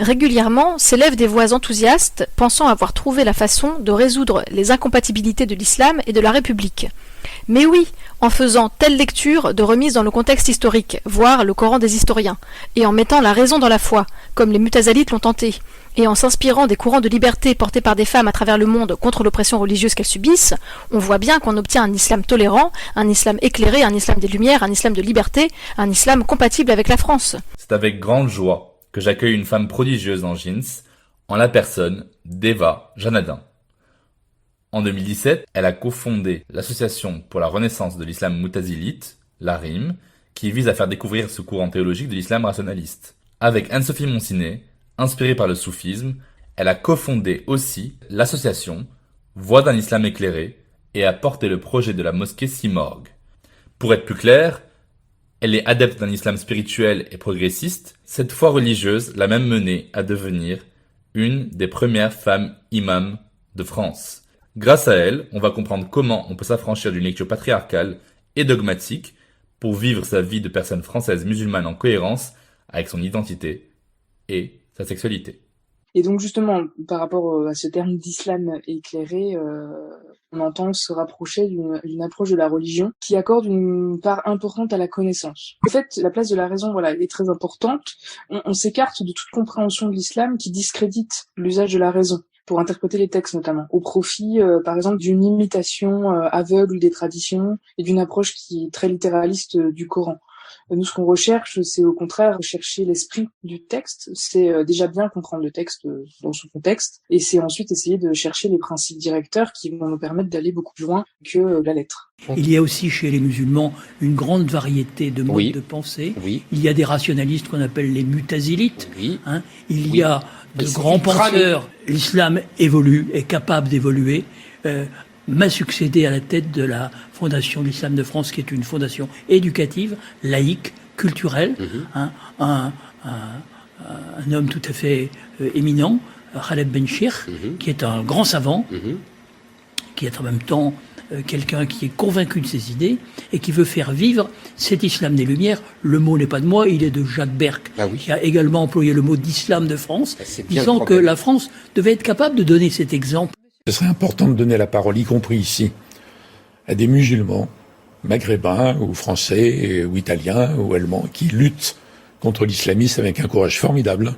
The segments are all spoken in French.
Régulièrement s'élèvent des voix enthousiastes pensant avoir trouvé la façon de résoudre les incompatibilités de l'islam et de la République. Mais oui, en faisant telle lecture de remise dans le contexte historique, voire le Coran des historiens, et en mettant la raison dans la foi, comme les Mutazalites l'ont tenté, et en s'inspirant des courants de liberté portés par des femmes à travers le monde contre l'oppression religieuse qu'elles subissent, on voit bien qu'on obtient un islam tolérant, un islam éclairé, un islam des Lumières, un islam de liberté, un islam compatible avec la France. C'est avec grande joie que j'accueille une femme prodigieuse en jeans, en la personne d'Eva Janadin. En 2017, elle a cofondé l'association pour la renaissance de l'islam moutazilite, l'ARIM, qui vise à faire découvrir ce courant théologique de l'islam rationaliste. Avec Anne-Sophie Monsiné, inspirée par le soufisme, elle a cofondé aussi l'association Voix d'un islam éclairé et a porté le projet de la mosquée Simorgue. Pour être plus clair, elle est adepte d'un islam spirituel et progressiste. Cette foi religieuse l'a même menée à devenir une des premières femmes imams de France. Grâce à elle, on va comprendre comment on peut s'affranchir d'une lecture patriarcale et dogmatique pour vivre sa vie de personne française musulmane en cohérence avec son identité et sa sexualité. Et donc justement, par rapport à ce terme d'islam éclairé, on entend se rapprocher d'une approche de la religion qui accorde une part importante à la connaissance. En fait, la place de la raison, voilà, est très importante. On s'écarte de toute compréhension de l'islam qui discrédite l'usage de la raison pour interpréter les textes notamment, au profit, par exemple, d'une imitation aveugle des traditions et d'une approche qui est très littéraliste du Coran. Nous, ce qu'on recherche, c'est au contraire rechercher l'esprit du texte. C'est déjà bien comprendre le texte dans son contexte, et c'est ensuite essayer de chercher les principes directeurs qui vont nous permettre d'aller beaucoup plus loin que la lettre. Il y a aussi chez les musulmans une grande variété de modes de pensée. Il y a des rationalistes qu'on appelle les mutazilites. Il y a de grands penseurs. L'islam évolue, est capable d'évoluer. M'a succédé à la tête de la Fondation de l'Islam de France, qui est une fondation éducative, laïque, culturelle, un homme tout à fait éminent, Khaled Benchir, qui est un grand savant, qui est en même temps quelqu'un qui est convaincu de ses idées et qui veut faire vivre cet islam des Lumières. Le mot n'est pas de moi, il est de Jacques Berck, qui a également employé le mot d'islam de France, disant que la France devait être capable de donner cet exemple. Ce serait important de donner la parole, y compris ici, à des musulmans, maghrébins ou français ou italiens ou allemands, qui luttent contre l'islamisme avec un courage formidable,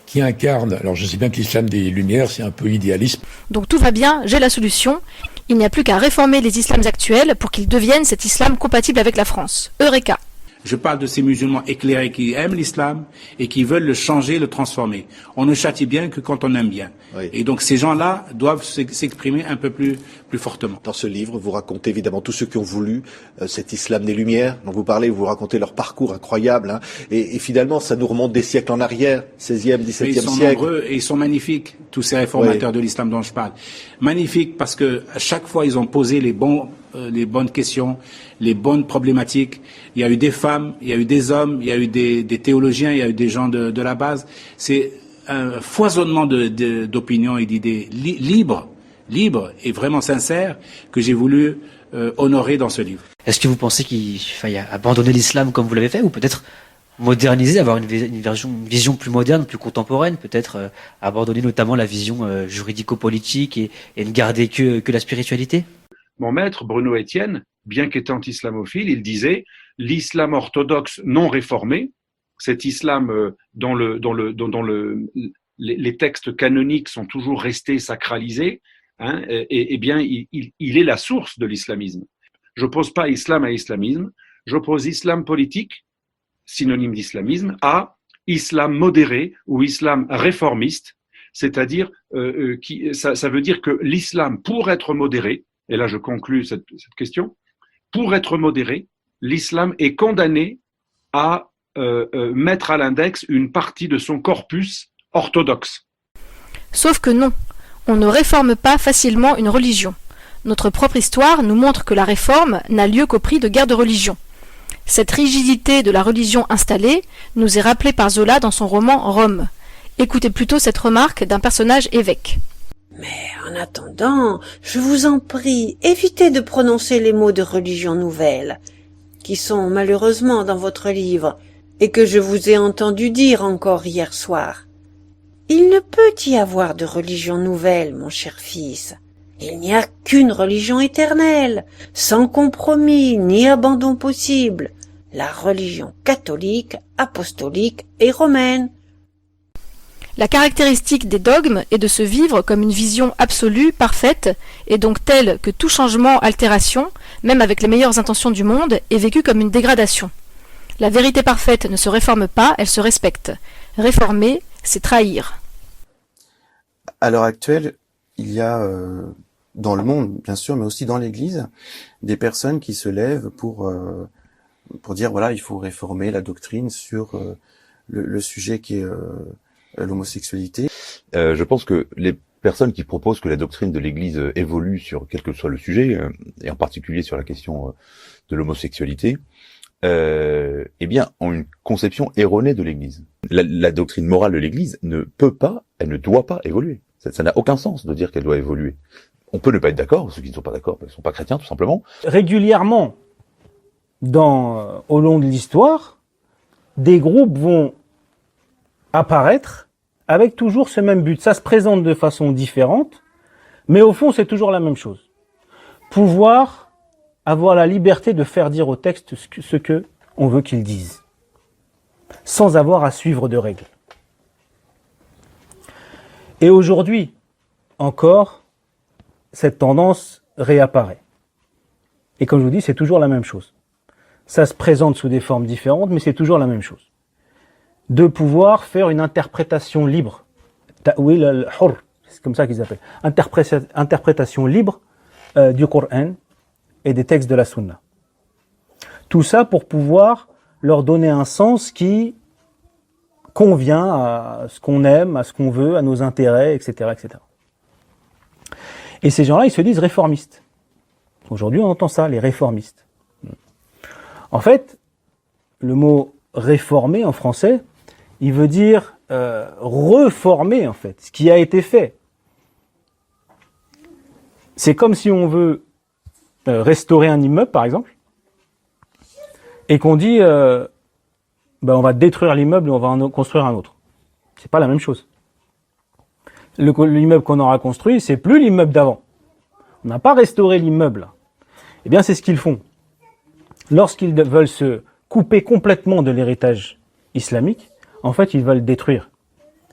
qui incarnent, alors je sais bien que l'islam des Lumières, c'est un peu idéaliste. Donc tout va bien, j'ai la solution. Il n'y a plus qu'à réformer les islams actuels pour qu'ils deviennent cet islam compatible avec la France. Eureka! Je parle de ces musulmans éclairés qui aiment l'islam et qui veulent le changer, le transformer. On ne châtie bien que quand on aime bien. Oui. Et donc ces gens-là doivent s'exprimer un peu plus fortement. Dans ce livre, vous racontez évidemment tous ceux qui ont voulu cet islam des Lumières dont vous parlez, vous racontez leur parcours incroyable. Hein, et finalement, ça nous remonte des siècles en arrière, 16e, 17e siècle. Ils sont nombreux et ils sont magnifiques, tous ces réformateurs de l'islam dont je parle. Magnifiques parce que à chaque fois, ils ont posé les bonnes questions, les bonnes problématiques. Il y a eu des femmes, il y a eu des hommes, il y a eu des théologiens, il y a eu des gens de la base. C'est un foisonnement d'opinions et d'idées libres et vraiment sincères que j'ai voulu honorer dans ce livre. Est-ce que vous pensez qu'il faille abandonner l'islam comme vous l'avez fait, ou peut-être moderniser, avoir une vision plus moderne, plus contemporaine, peut-être abandonner notamment la vision juridico-politique et ne garder que la spiritualité? Mon maître, Bruno Etienne, bien qu'étant islamophile, il disait « l'islam orthodoxe non réformé », cet islam dont les textes canoniques sont toujours restés sacralisés, hein, et bien il est la source de l'islamisme. Je n'oppose pas islam à islamisme, j'oppose islam politique, synonyme d'islamisme, à islam modéré ou islam réformiste, c'est-à-dire ça veut dire que l'islam, pour être modéré, et là je conclus cette question, pour être modéré, l'islam est condamné à mettre à l'index une partie de son corpus orthodoxe. Sauf que non, on ne réforme pas facilement une religion. Notre propre histoire nous montre que la réforme n'a lieu qu'au prix de guerres de religion. Cette rigidité de la religion installée nous est rappelée par Zola dans son roman Rome. Écoutez plutôt cette remarque d'un personnage évêque. Mais en attendant, je vous en prie, évitez de prononcer les mots de religion nouvelle, qui sont malheureusement dans votre livre, et que je vous ai entendu dire encore hier soir. Il ne peut y avoir de religion nouvelle, mon cher fils. Il n'y a qu'une religion éternelle, sans compromis ni abandon possible, la religion catholique, apostolique et romaine. La caractéristique des dogmes est de se vivre comme une vision absolue, parfaite, et donc telle que tout changement, altération, même avec les meilleures intentions du monde, est vécu comme une dégradation. La vérité parfaite ne se réforme pas, elle se respecte. Réformer, c'est trahir. À l'heure actuelle, il y a dans le monde, bien sûr, mais aussi dans l'Église, des personnes qui se lèvent pour dire voilà, il faut réformer la doctrine sur le sujet qui est l'homosexualité. Je pense que les personnes qui proposent que la doctrine de l'Église évolue sur quel que soit le sujet, et en particulier sur la question de l'homosexualité, eh bien, ont une conception erronée de l'Église. La doctrine morale de l'Église ne peut pas, elle ne doit pas évoluer. Ça n'a aucun sens de dire qu'elle doit évoluer. On peut ne pas être d'accord, ceux qui ne sont pas d'accord ne sont pas chrétiens, tout simplement. Régulièrement, au long de l'histoire, des groupes vont apparaître avec toujours ce même but. Ça se présente de façon différente, mais au fond, c'est toujours la même chose. Pouvoir avoir la liberté de faire dire au texte ce que on veut qu'il dise, sans avoir à suivre de règles. Et aujourd'hui, encore, cette tendance réapparaît. Et comme je vous dis, c'est toujours la même chose. Ça se présente sous des formes différentes, mais c'est toujours la même chose. De pouvoir faire une interprétation libre. Ta'wil al-hur, c'est comme ça qu'ils appellent. Interprétation libre du Coran et des textes de la Sunna. Tout ça pour pouvoir leur donner un sens qui convient à ce qu'on aime, à ce qu'on veut, à nos intérêts, etc., etc. Et ces gens-là, ils se disent réformistes. Aujourd'hui, on entend ça, les réformistes. En fait, le mot réformer en français, il veut dire reformer, en fait, ce qui a été fait. C'est comme si on veut restaurer un immeuble, par exemple, et qu'on dit on va détruire l'immeuble et on va en construire un autre. C'est pas la même chose. L'immeuble qu'on aura construit, c'est plus l'immeuble d'avant. On n'a pas restauré l'immeuble. Eh bien, c'est ce qu'ils font. Lorsqu'ils veulent se couper complètement de l'héritage islamique, en fait, ils veulent détruire.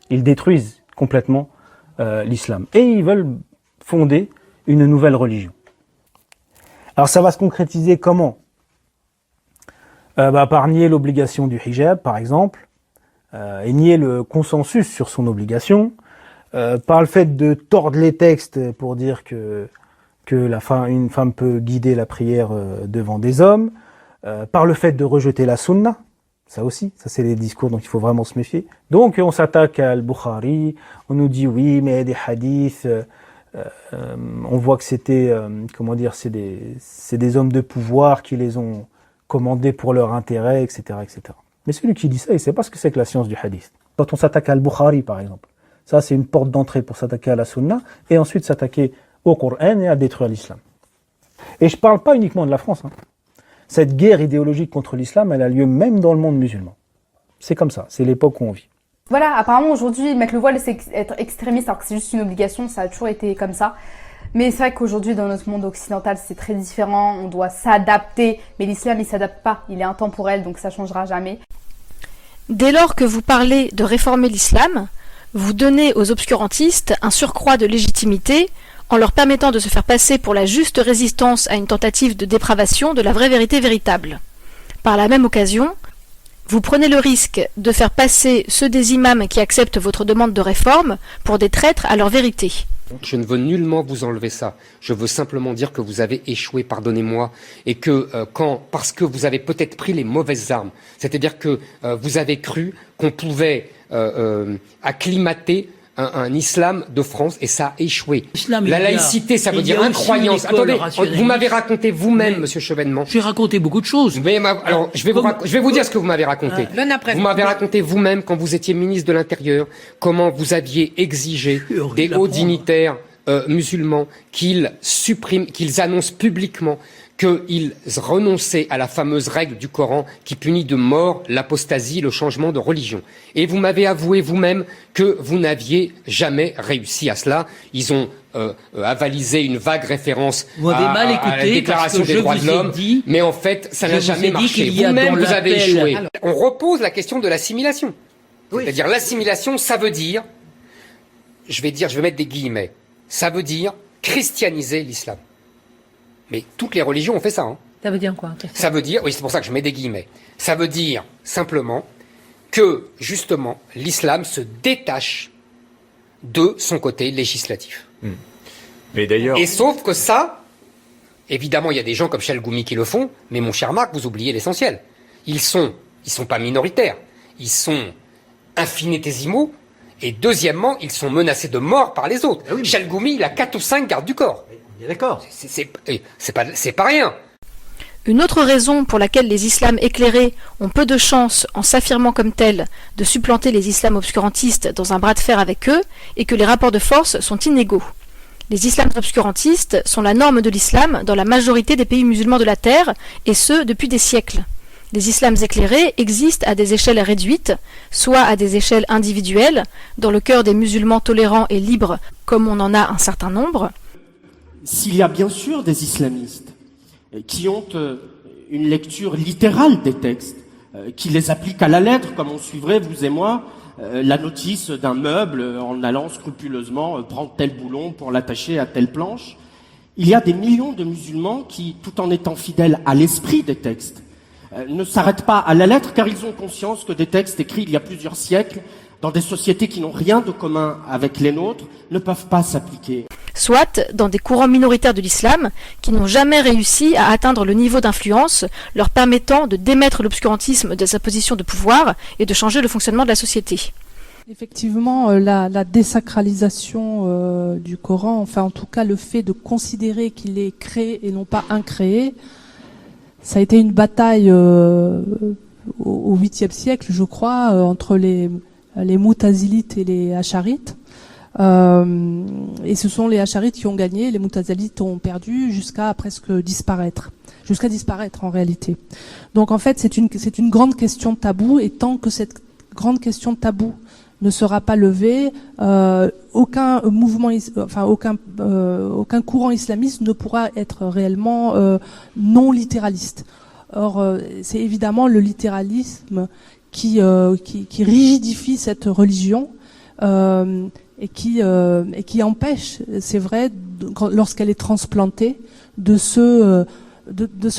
Ils détruisent complètement l'islam. Et ils veulent fonder une nouvelle religion. Alors, ça va se concrétiser comment ? Par nier l'obligation du hijab, par exemple, et nier le consensus sur son obligation, par le fait de tordre les textes pour dire que une femme peut guider la prière devant des hommes, par le fait de rejeter la sunna, ça aussi, ça c'est les discours dont il faut vraiment se méfier. Donc on s'attaque à Al-Bukhari, on nous dit oui, mais des hadiths, on voit que c'était, c'est des hommes de pouvoir qui les ont commandés pour leur intérêt, etc., etc. Mais celui qui dit ça, il sait pas ce que c'est que la science du hadith. Quand on s'attaque à Al-Bukhari, par exemple, ça c'est une porte d'entrée pour s'attaquer à la sunna, et ensuite s'attaquer au Coran et à détruire l'islam. Et je parle pas uniquement de la France. Cette guerre idéologique contre l'islam, elle a lieu même dans le monde musulman. C'est comme ça, c'est l'époque où on vit. Voilà, apparemment aujourd'hui, mettre le voile, c'est être extrémiste, alors que c'est juste une obligation, ça a toujours été comme ça. Mais c'est vrai qu'aujourd'hui, dans notre monde occidental, c'est très différent, on doit s'adapter. Mais l'islam, il s'adapte pas, il est intemporel, donc ça changera jamais. Dès lors que vous parlez de réformer l'islam, vous donnez aux obscurantistes un surcroît de légitimité en leur permettant de se faire passer pour la juste résistance à une tentative de dépravation de la vraie vérité véritable. Par la même occasion, vous prenez le risque de faire passer ceux des imams qui acceptent votre demande de réforme pour des traîtres à leur vérité. Je ne veux nullement vous enlever ça. Je veux simplement dire que vous avez échoué, pardonnez-moi, et que parce que vous avez peut-être pris les mauvaises armes, c'est-à-dire que vous avez cru qu'on pouvait acclimater un islam de France, et ça a échoué. La laïcité, ça veut dire incroyance. Attendez, vous m'avez raconté vous-même, Monsieur Chevènement. J'ai raconté beaucoup de choses. Mais alors, je vais vous dire ce que vous m'avez raconté. Vous m'avez raconté vous-même, quand vous étiez ministre de l'Intérieur, comment vous aviez exigé des hauts dignitaires musulmans qu'ils annoncent publiquement qu'ils renonçaient à la fameuse règle du Coran qui punit de mort l'apostasie, le changement de religion. Et vous m'avez avoué vous-même que vous n'aviez jamais réussi à cela. Ils ont avalisé une vague référence à la Déclaration des droits de l'homme, mais en fait, ça n'a jamais marché. Vous-même, vous avez échoué. Alors, on repose la question de l'assimilation. Oui. C'est-à-dire l'assimilation, ça veut dire, je vais mettre des guillemets, ça veut dire christianiser l'islam. Mais toutes les religions ont fait ça. Hein. Ça veut dire quoi? Ça veut dire, oui, c'est pour ça que je mets des guillemets. Ça veut dire simplement que, justement, l'islam se détache de son côté législatif. Mais d'ailleurs... Et sauf que ça, évidemment, il y a des gens comme Chalgoumi qui le font, mais mon cher Marc, vous oubliez l'essentiel. Ils sont pas minoritaires. Ils sont infinitésimaux. Et deuxièmement, ils sont menacés de mort par les autres. Ah oui, mais... Chalgoumi, il a 4 ou 5 gardes du corps. D'accord. C'est pas rien. Une autre raison pour laquelle les islams éclairés ont peu de chances, en s'affirmant comme tels, de supplanter les islams obscurantistes dans un bras de fer avec eux, est que les rapports de force sont inégaux. Les islams obscurantistes sont la norme de l'islam dans la majorité des pays musulmans de la Terre, et ce, depuis des siècles. Les islams éclairés existent à des échelles réduites, soit à des échelles individuelles, dans le cœur des musulmans tolérants et libres, comme on en a un certain nombre. S'il y a bien sûr des islamistes qui ont une lecture littérale des textes, qui les appliquent à la lettre, comme on suivrait, vous et moi, la notice d'un meuble en allant scrupuleusement prendre tel boulon pour l'attacher à telle planche, il y a des millions de musulmans qui, tout en étant fidèles à l'esprit des textes, ne s'arrêtent pas à la lettre, car ils ont conscience que des textes écrits il y a plusieurs siècles, dans des sociétés qui n'ont rien de commun avec les nôtres, ne peuvent pas s'appliquer. Soit dans des courants minoritaires de l'islam qui n'ont jamais réussi à atteindre le niveau d'influence leur permettant de démettre l'obscurantisme de sa position de pouvoir et de changer le fonctionnement de la société. Effectivement, la désacralisation du Coran, enfin en tout cas le fait de considérer qu'il est créé et non pas incréé, ça a été une bataille au 8e siècle, je crois, entre les Moutazilites et les Acharites. Et ce sont les Acharites qui ont gagné, les Moutazilites ont perdu jusqu'à presque disparaître. Jusqu'à disparaître en réalité. Donc en fait c'est une grande question de tabou, et tant que cette grande question de tabou ne sera pas levée, aucun mouvement, aucun courant islamiste ne pourra être réellement non littéraliste. Or c'est évidemment le littéralisme qui rigidifie cette religion et qui empêche, c'est vrai, lorsqu'elle est transplantée, de se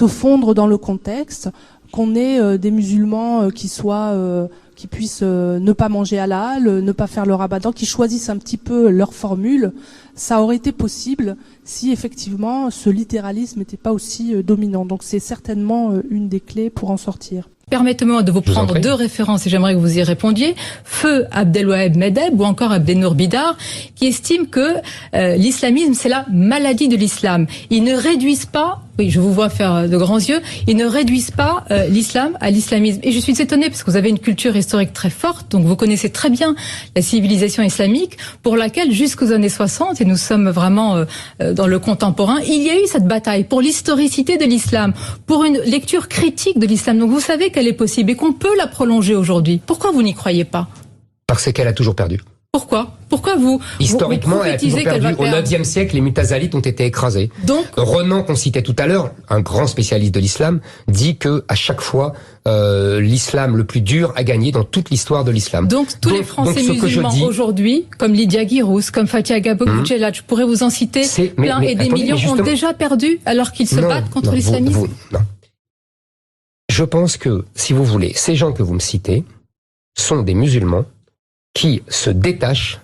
fondre dans le contexte, qu'on ait des musulmans qui puissent ne pas manger halal, ne pas faire le ramadan, qui choisissent un petit peu leur formule. Ça aurait été possible si effectivement ce littéralisme n'était pas aussi dominant. Donc c'est certainement une des clés pour en sortir. Permettez-moi de vous prendre 2 références et j'aimerais que vous y répondiez. Feu Abdelwaheb Medeb ou encore Abdelnour Bidar, qui estiment que l'islamisme, c'est la maladie de l'islam. Ils ne réduisent pas, oui, je vous vois faire de grands yeux, ils ne réduisent pas l'islam à l'islamisme. Et je suis étonnée parce que vous avez une culture historique très forte, donc vous connaissez très bien la civilisation islamique, pour laquelle jusqu'aux années 60, et nous sommes vraiment dans le contemporain, il y a eu cette bataille pour l'historicité de l'islam, pour une lecture critique de l'islam. Donc vous savez qu'elle est possible et qu'on peut la prolonger aujourd'hui. Pourquoi vous n'y croyez pas? Parce qu'elle a toujours perdu. Pourquoi vous historiquement, elle a toujours perdu. Au 9e siècle, les Mutazalites ont été écrasés. Donc, Renan, qu'on citait tout à l'heure, un grand spécialiste de l'islam, dit que à chaque fois, l'islam le plus dur a gagné dans toute l'histoire de l'islam. Donc, tous les Français musulmans aujourd'hui, comme Lydia Guirous, comme Fatia Gabok-Bouchelad, je pourrais vous en citer plein, et des millions ont déjà perdu alors qu'ils se battent contre l'islamisme. Non. Je pense que, si vous voulez, ces gens que vous me citez sont des musulmans qui se détachent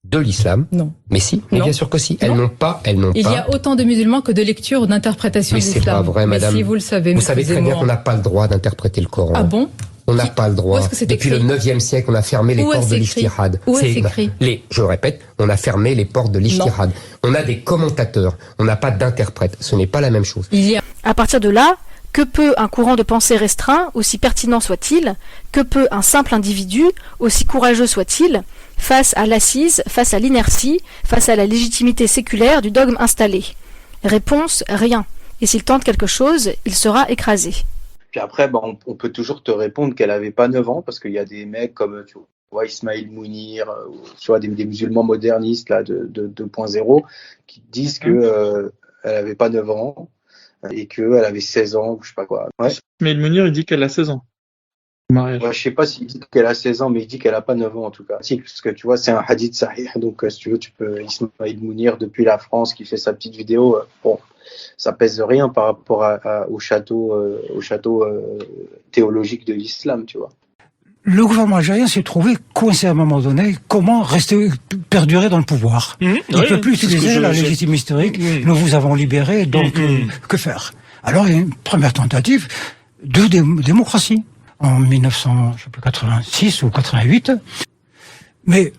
de l'islam. Non. Mais si, mais bien sûr que si. Elles n'ont pas. Il y a autant de musulmans que de lectures ou d'interprétations de l'islam. Mais c'est pas vrai, madame. Mais si vous le savez, vous savez très bien qu'on n'a pas le droit d'interpréter le Coran. Ah bon? On n'a pas le droit. Depuis le 9e siècle, on a fermé les portes de l'ijtihad. Où est-ce écrit? Je répète, on a fermé les portes de l'ijtihad. On a des commentateurs. On n'a pas d'interprètes. Ce n'est pas la même chose. À partir de là, que peut un courant de pensée restreint, aussi pertinent soit-il, que peut un simple individu, aussi courageux soit-il, face à l'assise, face à l'inertie, face à la légitimité séculaire du dogme installé? Réponse, rien. et s'il tente quelque chose, il sera écrasé. Puis après, on peut toujours te répondre qu'elle avait pas 9 ans, parce qu'il y a des mecs comme, tu vois, Ismail Mounir, tu vois, des musulmans modernistes là, de 2.0, qui disent que elle avait pas 9 ans, et qu'elle avait 16 ans, ou je sais pas quoi. Ouais. Ismail Mounir, il dit qu'elle a 16 ans. Ouais, je sais pas s'il dit qu'elle a 16 ans, mais il dit qu'elle a pas 9 ans en tout cas. Si, parce que tu vois, c'est un hadith sahih, donc si tu veux, tu peux Ismail Mounir depuis la France qui fait sa petite vidéo. Bon, ça pèse rien par rapport au château théologique de l'islam, tu vois. Le gouvernement algérien s'est trouvé coincé à un moment donné. Comment perdurer dans le pouvoir? Il ne peut plus utiliser la légitimité historique. Nous vous avons libéré, donc que faire? Alors il y a une première tentative de démocratie en 1986 ou 88. Mais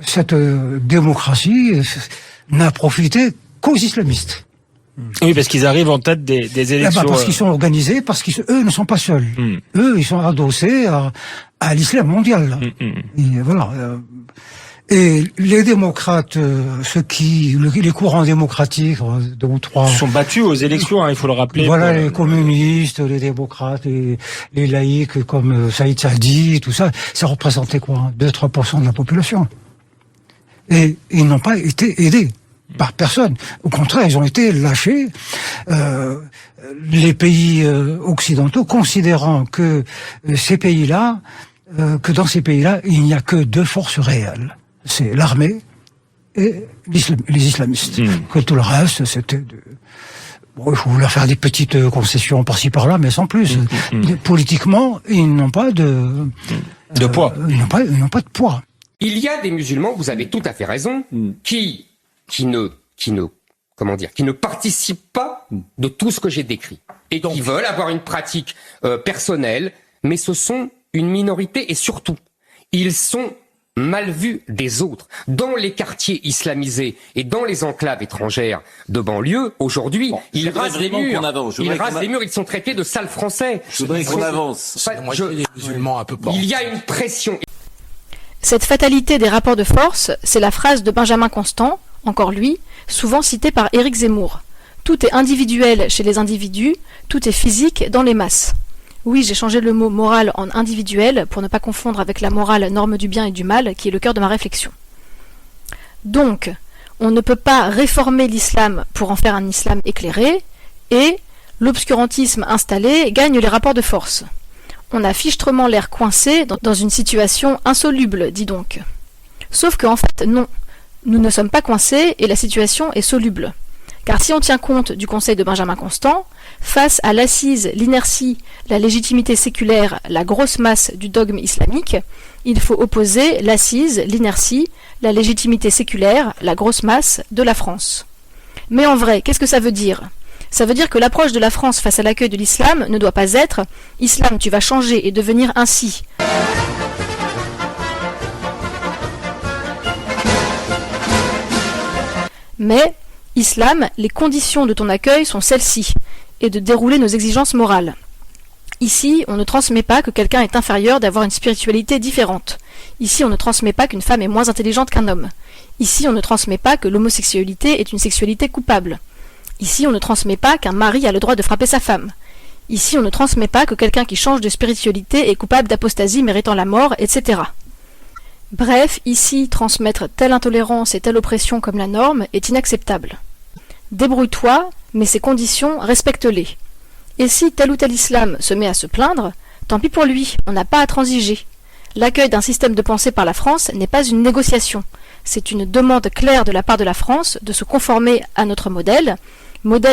cette démocratie n'a profité qu'aux islamistes. Oui, parce qu'ils arrivent en tête des élections. Parce qu'ils sont organisés, parce qu'eux ne sont pas seuls. Eux, ils sont adossés à l'islam mondial. Et voilà. Et les démocrates, les courants démocratiques, 2 ou 3... sont battus aux élections, il faut le rappeler. Voilà, les communistes, les démocrates, les laïcs comme Saïd Saadi, tout ça, ça représentait quoi? 2-3% de la population. Et ils n'ont pas été aidés par personne. Au contraire, ils ont été lâchés. Les pays occidentaux considérant que ces pays-là, dans ces pays-là, il n'y a que 2 forces réelles. C'est l'armée et les islamistes. Que tout le reste, c'était bon, il faut leur faire des petites concessions par-ci par-là, mais sans plus. Politiquement, ils n'ont pas de poids. Ils n'ont pas de poids. Il y a des musulmans, vous avez tout à fait raison, qui ne participent pas de tout ce que j'ai décrit et qui veulent avoir une pratique personnelle, mais ce sont une minorité et surtout, ils sont mal vus des autres. Dans les quartiers islamisés et dans les enclaves étrangères de banlieue, aujourd'hui, ils rasent les murs. Ils sont traités de sales français. Je voudrais qu'on avance. Les musulmans un peu pas. Il y a une pression. Cette fatalité des rapports de force, c'est la phrase de Benjamin Constant, encore lui, souvent citée par Éric Zemmour. Tout est individuel chez les individus, tout est physique dans les masses. Oui, j'ai changé le mot moral en individuel pour ne pas confondre avec la morale norme du bien et du mal qui est le cœur de ma réflexion. Donc, on ne peut pas réformer l'islam pour en faire un islam éclairé et l'obscurantisme installé gagne les rapports de force. On a fichtrement l'air coincé dans une situation insoluble, dis donc. Sauf qu'en fait, non. Nous ne sommes pas coincés et la situation est soluble. Car si on tient compte du conseil de Benjamin Constant, face à l'assise, l'inertie, la légitimité séculaire, la grosse masse du dogme islamique, il faut opposer l'assise, l'inertie, la légitimité séculaire, la grosse masse de la France. Mais en vrai, qu'est-ce que ça veut dire ? Ça veut dire que l'approche de la France face à l'accueil de l'islam ne doit pas être « Islam, tu vas changer et devenir ainsi ». Mais, Islam, les conditions de ton accueil sont celles-ci, et de dérouler nos exigences morales. Ici, on ne transmet pas que quelqu'un est inférieur d'avoir une spiritualité différente. Ici, on ne transmet pas qu'une femme est moins intelligente qu'un homme. Ici, on ne transmet pas que l'homosexualité est une sexualité coupable. Ici, on ne transmet pas qu'un mari a le droit de frapper sa femme. Ici, on ne transmet pas que quelqu'un qui change de spiritualité est coupable d'apostasie méritant la mort, etc. Bref, ici, transmettre telle intolérance et telle oppression comme la norme est inacceptable. Débrouille-toi, mais ces conditions, respecte-les. Et si tel ou tel islam se met à se plaindre, tant pis pour lui, on n'a pas à transiger. L'accueil d'un système de pensée par la France n'est pas une négociation. C'est une demande claire de la part de la France de se conformer à notre modèle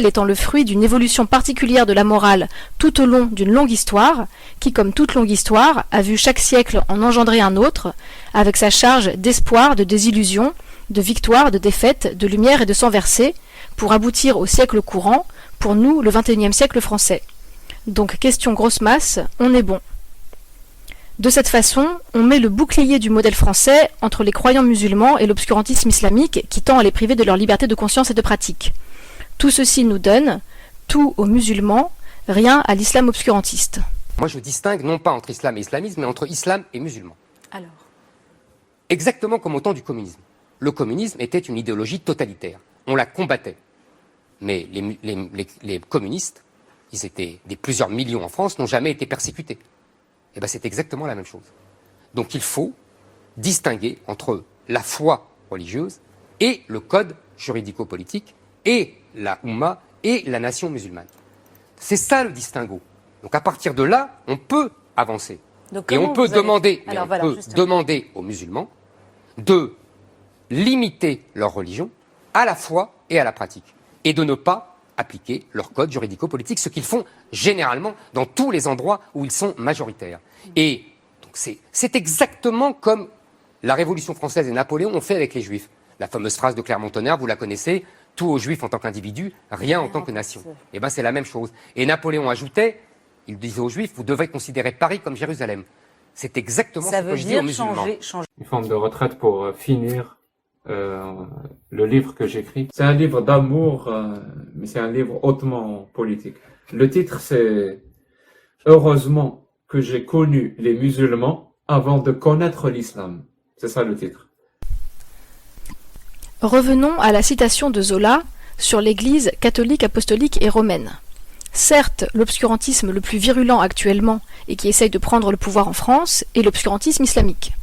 étant le fruit d'une évolution particulière de la morale tout au long d'une longue histoire, qui, comme toute longue histoire, a vu chaque siècle en engendrer un autre, avec sa charge d'espoir, de désillusion, de victoire, de défaite, de lumière et de sang versé, pour aboutir au siècle courant, pour nous, le XXIe siècle français. Donc, question grosse masse, on est bon. De cette façon, on met le bouclier du modèle français entre les croyants musulmans et l'obscurantisme islamique qui tend à les priver de leur liberté de conscience et de pratique. Tout ceci nous donne tout aux musulmans, rien à l'islam obscurantiste. Moi, je distingue non pas entre islam et islamisme, mais entre islam et musulman. Alors ? Exactement comme au temps du communisme. Le communisme était une idéologie totalitaire. On la combattait. mais les communistes, ils étaient plusieurs millions en France, n'ont jamais été persécutés. Et ben c'est exactement la même chose. Donc il faut distinguer entre la foi religieuse et le code juridico-politique et la Oumma et la nation musulmane. C'est ça le distinguo. Donc à partir de là, on peut avancer. Donc, et on peut demander demander aux musulmans de limiter leur religion à la foi et à la pratique et de ne pas appliquer leur code juridico-politique, ce qu'ils font généralement dans tous les endroits où ils sont majoritaires. Et donc c'est exactement comme la Révolution française et Napoléon ont fait avec les Juifs. La fameuse phrase de Clermont-Tonnerre, vous la connaissez, tout aux Juifs en tant qu'individu, rien en tant que nation. Et bien c'est la même chose. Et Napoléon ajoutait, il disait aux Juifs, vous devez considérer Paris comme Jérusalem. C'est exactement ce que je dis aux musulmans. Une forme de retraite pour finir le livre que j'écris. C'est un livre d'amour, mais c'est un livre hautement politique. Le titre, c'est « Heureusement que j'ai connu les musulmans avant de connaître l'islam ». C'est ça le titre. Revenons à la citation de Zola sur l'Église catholique, apostolique et romaine. Certes, l'obscurantisme le plus virulent actuellement et qui essaye de prendre le pouvoir en France est l'obscurantisme islamique.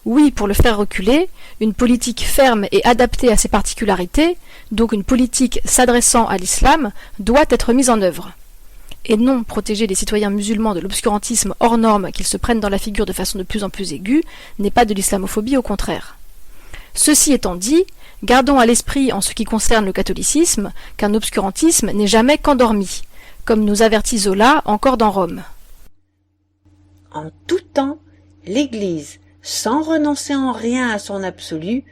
Oui, pour le faire reculer, une politique ferme et adaptée à ses particularités, donc une politique s'adressant à l'islam, doit être mise en œuvre. Et non, protéger les citoyens musulmans de l'obscurantisme hors norme qu'ils se prennent dans la figure de façon de plus en plus aiguë n'est pas de l'islamophobie, au contraire. Ceci étant dit, gardons à l'esprit en ce qui concerne le catholicisme qu'un obscurantisme n'est jamais qu'endormi, comme nous avertit Zola encore dans Rome. En tout temps, l'Église, sans renoncer en rien à son absolu,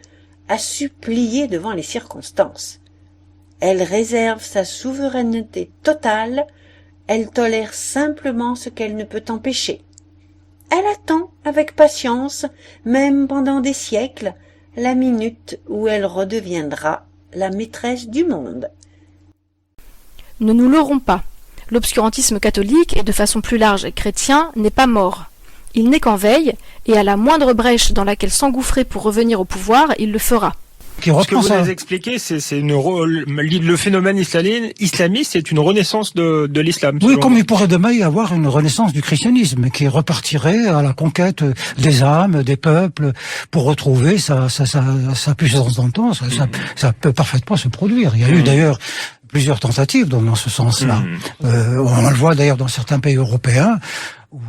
a supplié devant les circonstances. Elle réserve sa souveraineté totale, elle tolère simplement ce qu'elle ne peut empêcher. Elle attend avec patience, même pendant des siècles, la minute où elle redeviendra la maîtresse du monde. Ne nous leurrons pas. L'obscurantisme catholique, et de façon plus large chrétien, n'est pas mort. Il n'est qu'en veille, et à la moindre brèche dans laquelle s'engouffrer pour revenir au pouvoir, il le fera. Ce que vous avez expliqué, le phénomène islamiste, c'est une renaissance de l'islam. Oui, comme il pourrait demain y avoir une renaissance du christianisme qui repartirait à la conquête des âmes, des peuples, pour retrouver sa puissance d'antan. Ça peut parfaitement se produire. Il y a eu d'ailleurs plusieurs tentatives dans ce sens-là. On le voit d'ailleurs dans certains pays européens où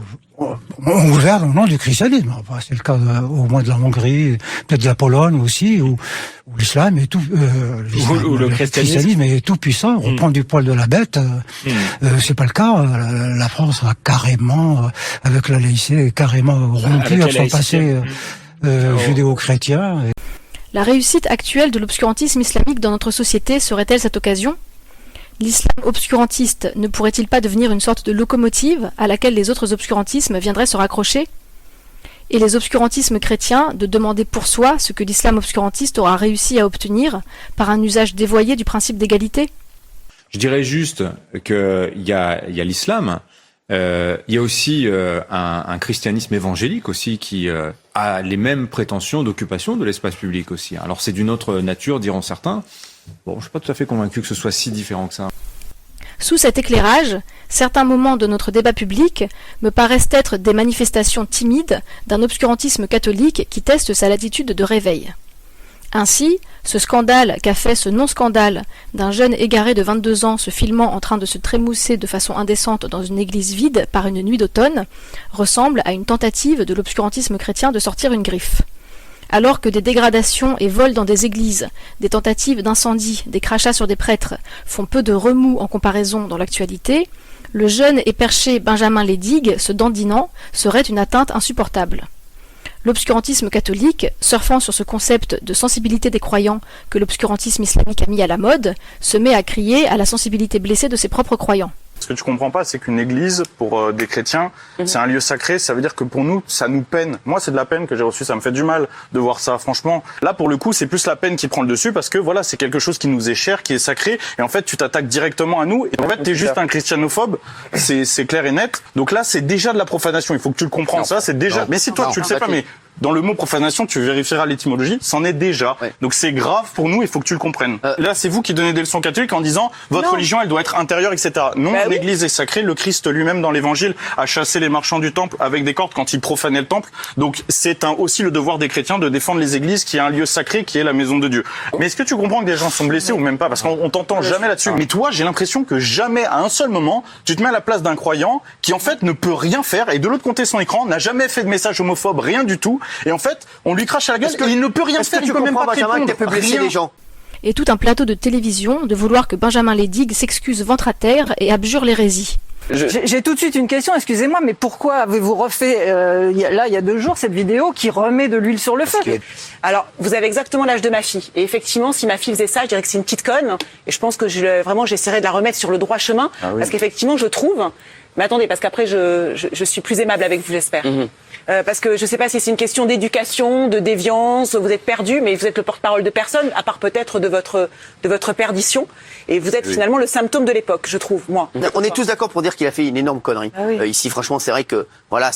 on gouverne au nom du christianisme. Enfin, c'est le cas au moins de la Hongrie, peut-être de la Pologne aussi, où l'islam est tout, le christianisme est tout puissant. On prend du poil de la bête. C'est pas le cas. La France a carrément, avec la laïcité, carrément rompu à son passé judéo-chrétien. La réussite actuelle de l'obscurantisme islamique dans notre société serait-elle cette occasion ? L'islam obscurantiste ne pourrait-il pas devenir une sorte de locomotive à laquelle les autres obscurantismes viendraient se raccrocher ? Et les obscurantismes chrétiens de demander pour soi ce que l'islam obscurantiste aura réussi à obtenir par un usage dévoyé du principe d'égalité ? Je dirais juste qu'il y a l'islam, il y a aussi un christianisme évangélique aussi qui a les mêmes prétentions d'occupation de l'espace public aussi. Alors c'est d'une autre nature, diront certains. Bon, je suis pas tout à fait convaincu que ce soit si différent que ça. Sous cet éclairage, certains moments de notre débat public me paraissent être des manifestations timides d'un obscurantisme catholique qui teste sa latitude de réveil. Ainsi, ce scandale qu'a fait ce non-scandale d'un jeune égaré de 22 ans se filmant en train de se trémousser de façon indécente dans une église vide par une nuit d'automne ressemble à une tentative de l'obscurantisme chrétien de sortir une griffe. Alors que des dégradations et vols dans des églises, des tentatives d'incendie, des crachats sur des prêtres font peu de remous en comparaison dans l'actualité, le jeune et perché Benjamin Lédigue, se dandinant, serait une atteinte insupportable. L'obscurantisme catholique, surfant sur ce concept de sensibilité des croyants que l'obscurantisme islamique a mis à la mode, se met à crier à la sensibilité blessée de ses propres croyants. Ce que tu comprends pas, c'est qu'une église, pour des chrétiens, c'est un lieu sacré. Ça veut dire que pour nous, ça nous peine. Moi, c'est de la peine que j'ai reçue. Ça me fait du mal de voir ça, franchement. Là, pour le coup, c'est plus la peine qui prend le dessus parce que voilà, c'est quelque chose qui nous est cher, qui est sacré. Et en fait, tu t'attaques directement à nous. Et en fait, t'es juste un christianophobe. C'est clair et net. Donc là, c'est déjà de la profanation. Il faut que tu le comprends. Ça, c'est déjà. Mais si toi, tu le sais pas, mais dans le mot profanation, tu vérifieras l'étymologie, c'en est déjà. Ouais. Donc c'est grave pour nous, il faut que tu le comprennes. Là, c'est vous qui donnez des leçons catholiques en disant votre religion, elle doit être intérieure, etc. Non, l'Église est sacrée. Le Christ lui-même dans l'Évangile a chassé les marchands du temple avec des cordes quand il profanait le temple. Donc c'est aussi le devoir des chrétiens de défendre les églises, qui est un lieu sacré, qui est la maison de Dieu. Mais est-ce que tu comprends que des gens sont blessés ou même pas? Parce qu'on t'entend jamais là-dessus. Mais toi, j'ai l'impression que jamais, à un seul moment, tu te mets à la place d'un croyant qui en fait ne peut rien faire et de l'autre côté de son écran n'a jamais fait de message homophobe, rien du tout. Et en fait, on lui crache à la gueule et il ne peut rien faire, il peut même pas répondre. Tu peux blesser les gens. Et tout un plateau de télévision de vouloir que Benjamin Ledig s'excuse ventre à terre et abjure l'hérésie. J'ai tout de suite une question, excusez-moi, mais pourquoi avez-vous refait, il y a 2 jours, cette vidéo qui remet de l'huile sur le feu? Alors, vous avez exactement l'âge de ma fille. Et effectivement, si ma fille faisait ça, je dirais que c'est une petite conne. Et je pense que j'essaierais de la remettre sur le droit chemin. Ah oui. Parce qu'effectivement, je trouve... Mais attendez, parce qu'après, je suis plus aimable avec vous, j'espère. Parce que je sais pas si c'est une question d'éducation, de déviance, vous êtes perdu, mais vous êtes le porte-parole de personne, à part peut-être de votre perdition. Et vous êtes finalement le symptôme de l'époque, je trouve, moi. On est tous d'accord pour dire qu'il a fait une énorme connerie. Ah oui. Ici, franchement, c'est vrai que, voilà,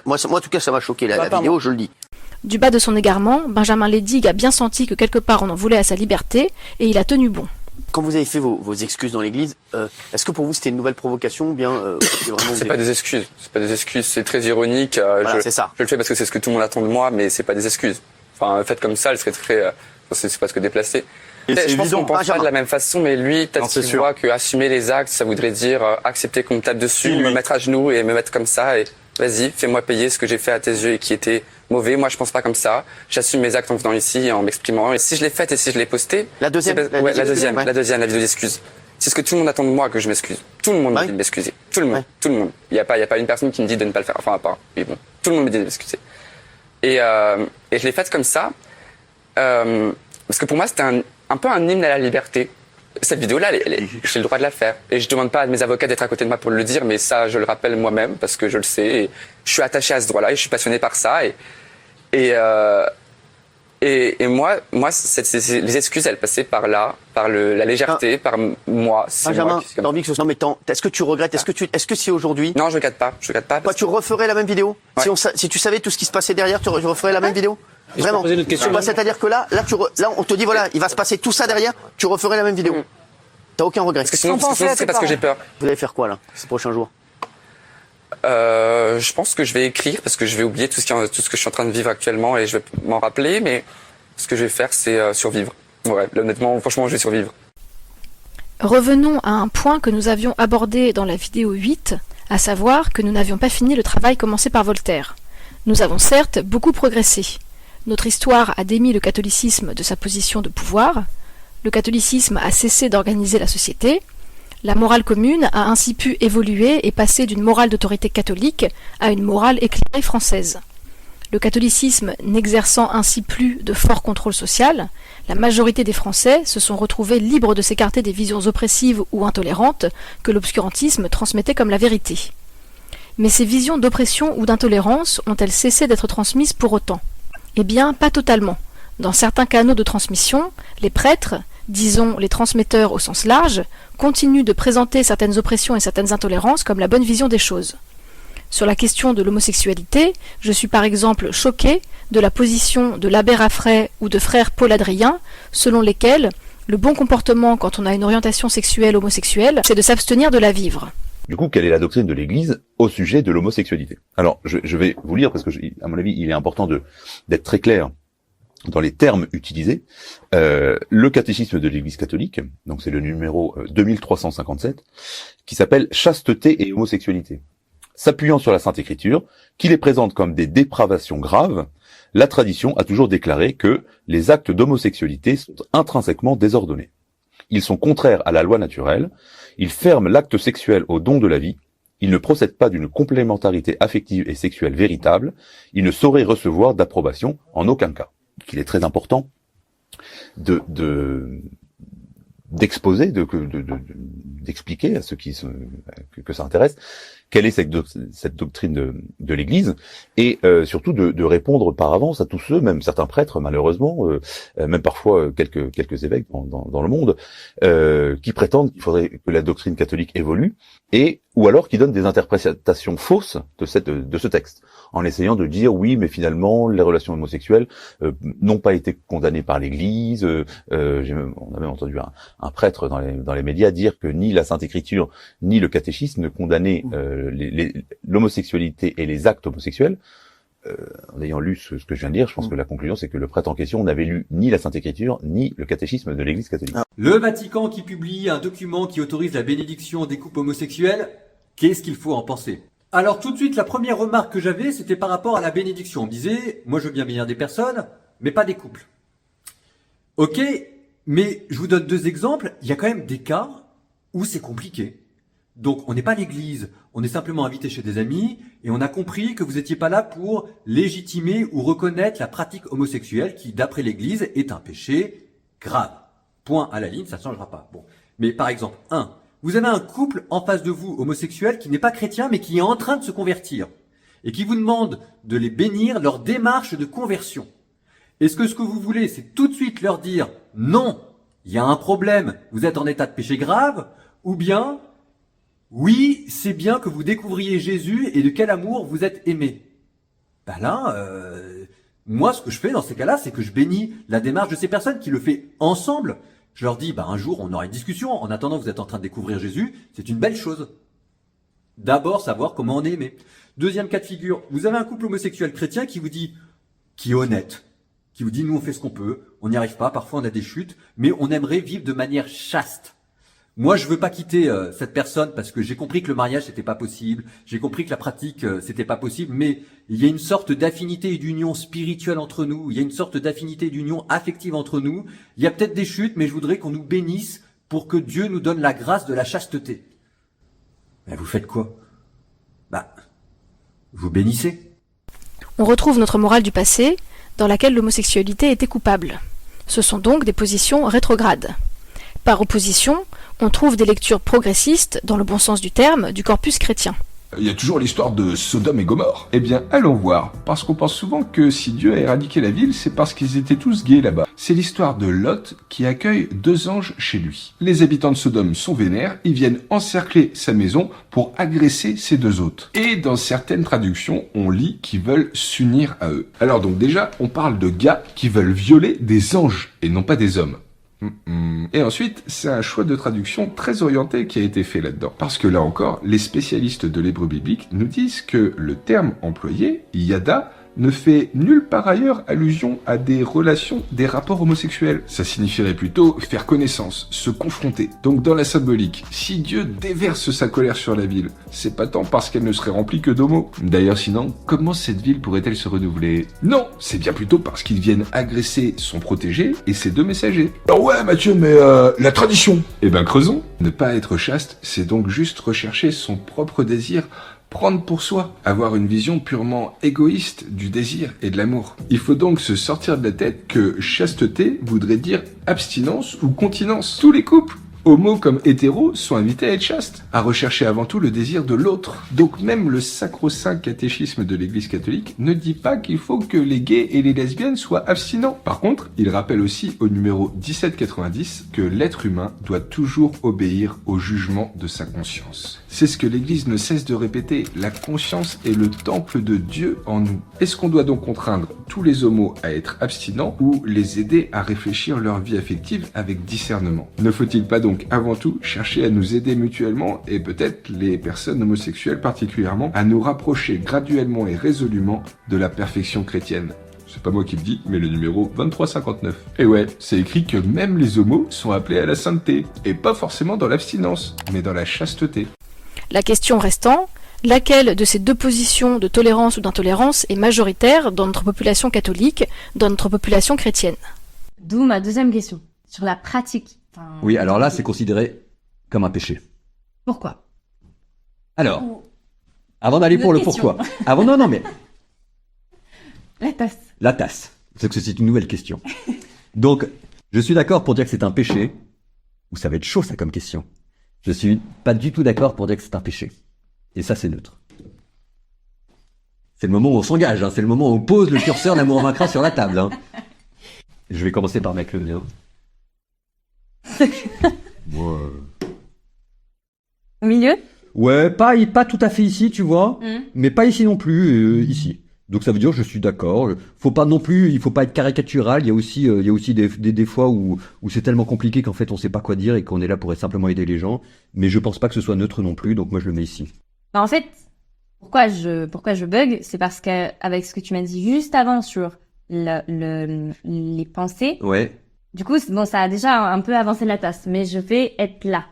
moi, en tout cas, ça m'a choqué, la vidéo, je le dis. Du bas de son égarement, Benjamin Ledig a bien senti que quelque part on en voulait à sa liberté, et il a tenu bon. Quand vous avez fait vos excuses dans l'église, est-ce que pour vous c'était une nouvelle provocation ou bien c'est pas des excuses, c'est très ironique. Voilà, c'est ça. Je le fais parce que c'est ce que tout le monde attend de moi, mais c'est pas des excuses. Enfin, fait comme ça, elle serait très, c'est presque déplacé. Je pense qu'on pense pas de la même façon, mais lui, peut-être qu'il voit que assumer les actes, ça voudrait dire accepter qu'on me tape dessus, me mettre à genoux et me mettre comme ça et vas-y, fais-moi payer ce que j'ai fait à tes yeux et qui était mauvais. Moi, je pense pas comme ça. J'assume mes actes en venant ici, en m'exprimant. Et si je l'ai faite et si je l'ai postée, la deuxième, la vidéo d'excuse. C'est ce que tout le monde attend de moi, que je m'excuse. Tout le monde me dit de m'excuser. Tout le monde. Il y a pas une personne qui me dit de ne pas le faire. Enfin, à part. Oui, bon. Tout le monde me dit de m'excuser. Et je l'ai faite comme ça, parce que pour moi, c'était un peu un hymne à la liberté. Cette vidéo-là, j'ai le droit de la faire. Et je demande pas à mes avocats d'être à côté de moi pour le dire, mais ça, je le rappelle moi-même parce que je le sais. Et je suis attaché à ce droit-là et je suis passionné par ça. Et moi, les excuses, elles passaient par là, par la légèreté, par moi. Benjamin, est-ce que tu regrettes? Est-ce que si aujourd'hui... Non, je regrette pas. Toi, tu referais la même vidéo? Si tu savais tout ce qui se passait derrière, tu referais la même vidéo? Vraiment. C'est-à-dire que là, on te dit voilà, il va se passer tout ça derrière, tu referais la même vidéo. T'as aucun regret. Parce que sinon c'est parce que j'ai peur. Vous allez faire quoi là, ces prochains jours? Je pense que je vais écrire parce que je vais oublier tout ce que je suis en train de vivre actuellement et je vais m'en rappeler, mais ce que je vais faire, c'est survivre. Ouais, honnêtement, franchement, je vais survivre. Revenons à un point que nous avions abordé dans la vidéo 8, à savoir que nous n'avions pas fini le travail commencé par Voltaire. Nous avons certes beaucoup progressé. Notre histoire a démis le catholicisme de sa position de pouvoir, le catholicisme a cessé d'organiser la société, la morale commune a ainsi pu évoluer et passer d'une morale d'autorité catholique à une morale éclairée française. Le catholicisme n'exerçant ainsi plus de fort contrôle social, la majorité des Français se sont retrouvés libres de s'écarter des visions oppressives ou intolérantes que l'obscurantisme transmettait comme la vérité. Mais ces visions d'oppression ou d'intolérance ont-elles cessé d'être transmises pour autant ? Eh bien, pas totalement. Dans certains canaux de transmission, les prêtres, disons les transmetteurs au sens large, continuent de présenter certaines oppressions et certaines intolérances comme la bonne vision des choses. Sur la question de l'homosexualité, je suis par exemple choqué de la position de l'abbé Raffray ou de frère Paul Adrien, selon lesquels le bon comportement quand on a une orientation sexuelle homosexuelle, c'est de s'abstenir de la vivre. Du coup, quelle est la doctrine de l'Église au sujet de l'homosexualité? Alors, je vais vous lire parce que, à mon avis, il est important d'être très clair dans les termes utilisés. Le catéchisme de l'Église catholique, donc c'est le numéro 2357, qui s'appelle « Chasteté et homosexualité ». S'appuyant sur la Sainte Écriture, qui les présente comme des dépravations graves, la tradition a toujours déclaré que les actes d'homosexualité sont intrinsèquement désordonnés. Ils sont contraires à la loi naturelle, ils ferment l'acte sexuel au don de la vie, ils ne procèdent pas d'une complémentarité affective et sexuelle véritable, ils ne sauraient recevoir d'approbation en aucun cas. Il est très important de d'exposer, d'expliquer à ceux que ça intéresse, quelle est cette doctrine de l'Église, et surtout de répondre par avance à tous ceux, même certains prêtres malheureusement, même parfois quelques évêques dans le monde, qui prétendent qu'il faudrait que la doctrine catholique évolue, ou alors qui donnent des interprétations fausses de ce texte, en essayant de dire oui, mais finalement les relations homosexuelles n'ont pas été condamnées par l'Église. On a même entendu un prêtre dans les médias dire que ni la Sainte Écriture ni le catéchisme ne condamnaient l'homosexualité et les actes homosexuels. En ayant lu ce que je viens de dire, je pense que la conclusion, c'est que le prêtre en question n'avait lu ni la Sainte Écriture, ni le catéchisme de l'Église catholique. Le Vatican qui publie un document qui autorise la bénédiction des couples homosexuels, qu'est-ce qu'il faut en penser? Alors tout de suite, la première remarque que j'avais, c'était par rapport à la bénédiction. On me disait, moi je veux bien bénir des personnes, mais pas des couples. Ok, mais je vous donne 2 exemples, il y a quand même des cas où c'est compliqué. Donc on n'est pas l'Église, on est simplement invité chez des amis et on a compris que vous n'étiez pas là pour légitimer ou reconnaître la pratique homosexuelle qui, d'après l'Église, est un péché grave. Point à la ligne, ça ne changera pas. Bon. Mais par exemple, vous avez un couple en face de vous homosexuel qui n'est pas chrétien mais qui est en train de se convertir et qui vous demande de les bénir leur démarche de conversion. Est-ce que ce que vous voulez, c'est tout de suite leur dire non, il y a un problème, vous êtes en état de péché grave, ou bien oui, c'est bien que vous découvriez Jésus et de quel amour vous êtes aimé. Ben là, moi, ce que je fais dans ces cas-là, c'est que je bénis la démarche de ces personnes qui le fait ensemble. Je leur dis, un jour, on aura une discussion. En attendant, vous êtes en train de découvrir Jésus. C'est une belle chose. D'abord, savoir comment on est aimé. Deuxième cas de figure, vous avez un couple homosexuel chrétien qui vous dit, qui est honnête, qui vous dit, nous, on fait ce qu'on peut, on n'y arrive pas, parfois on a des chutes, mais on aimerait vivre de manière chaste. Moi, je veux pas quitter cette personne parce que j'ai compris que le mariage c'était pas possible, j'ai compris que la pratique c'était pas possible, mais il y a une sorte d'affinité et d'union spirituelle entre nous, il y a une sorte d'affinité et d'union affective entre nous. Il y a peut-être des chutes, mais je voudrais qu'on nous bénisse pour que Dieu nous donne la grâce de la chasteté. Mais vous faites quoi? Vous bénissez. On retrouve notre morale du passé, dans laquelle l'homosexualité était coupable. Ce sont donc des positions rétrogrades. Par opposition, on trouve des lectures progressistes, dans le bon sens du terme, du corpus chrétien. Il y a toujours l'histoire de Sodome et Gomorrhe. Eh bien, allons voir, parce qu'on pense souvent que si Dieu a éradiqué la ville, c'est parce qu'ils étaient tous gays là-bas. C'est l'histoire de Lot qui accueille 2 anges chez lui. Les habitants de Sodome sont vénères, ils viennent encercler sa maison pour agresser ses 2 hôtes. Et dans certaines traductions, on lit qu'ils veulent s'unir à eux. Alors donc déjà, on parle de gars qui veulent violer des anges et non pas des hommes. Et ensuite, c'est un choix de traduction très orienté qui a été fait là-dedans. Parce que là encore, les spécialistes de l'hébreu biblique nous disent que le terme employé, yada, ne fait nulle part ailleurs allusion à des relations, des rapports homosexuels. Ça signifierait plutôt faire connaissance, se confronter. Donc dans la symbolique, si Dieu déverse sa colère sur la ville, c'est pas tant parce qu'elle ne serait remplie que d'homos. D'ailleurs sinon, comment cette ville pourrait-elle se renouveler? Non, c'est bien plutôt parce qu'ils viennent agresser son protégé et ses 2 messagers. Alors ouais Mathieu, mais la tradition. Eh ben creusons. Ne pas être chaste, c'est donc juste rechercher son propre désir, prendre pour soi, avoir une vision purement égoïste du désir et de l'amour. Il faut donc se sortir de la tête que chasteté voudrait dire abstinence ou continence. Tous les couples, homo comme hétéro, sont invités à être chastes, à rechercher avant tout le désir de l'autre. Donc même le sacro-saint catéchisme de l'Église catholique ne dit pas qu'il faut que les gays et les lesbiennes soient abstinents. Par contre, il rappelle aussi au numéro 1790 que l'être humain doit toujours obéir au jugement de sa conscience. C'est ce que l'Église ne cesse de répéter, la conscience est le temple de Dieu en nous. Est-ce qu'on doit donc contraindre tous les homos à être abstinents ou les aider à réfléchir leur vie affective avec discernement? Ne faut-il pas donc avant tout chercher à nous aider mutuellement et peut-être les personnes homosexuelles particulièrement à nous rapprocher graduellement et résolument de la perfection chrétienne? C'est pas moi qui le dis, mais le numéro 2359. Et ouais, c'est écrit que même les homos sont appelés à la sainteté, et pas forcément dans l'abstinence, mais dans la chasteté. La question restant, laquelle de ces 2 positions de tolérance ou d'intolérance est majoritaire dans notre population catholique, dans notre population chrétienne? D'où ma deuxième question, sur la pratique. Oui, alors là, c'est considéré comme un péché. Pourquoi? Alors, avant d'aller pour le pourquoi. Non, mais... La tasse. C'est que c'est une nouvelle question. Donc, je suis d'accord pour dire que c'est un péché, ça va être chaud ça comme question. Je suis pas du tout d'accord pour dire que c'est un péché. Et ça c'est neutre. C'est le moment où on s'engage, hein. C'est le moment où on pose le curseur d'amour vaincra sur la table. Hein. Je vais commencer par mettre le nez. Moi, Au milieu? ouais, pas tout à fait ici, tu vois, mais pas ici non plus, ici. Donc ça veut dire je suis d'accord. Faut pas non plus, il faut pas être caricatural. Il y a aussi des fois où c'est tellement compliqué qu'en fait on sait pas quoi dire et qu'on est là pour simplement aider les gens. Mais je pense pas que ce soit neutre non plus, donc moi je le mets ici. Bah, en fait, pourquoi je bug, c'est parce qu'avec ce que tu m'as dit juste avant sur les pensées, Ouais. du coup, bon, ça a déjà un peu avancé la tasse, mais je vais être là.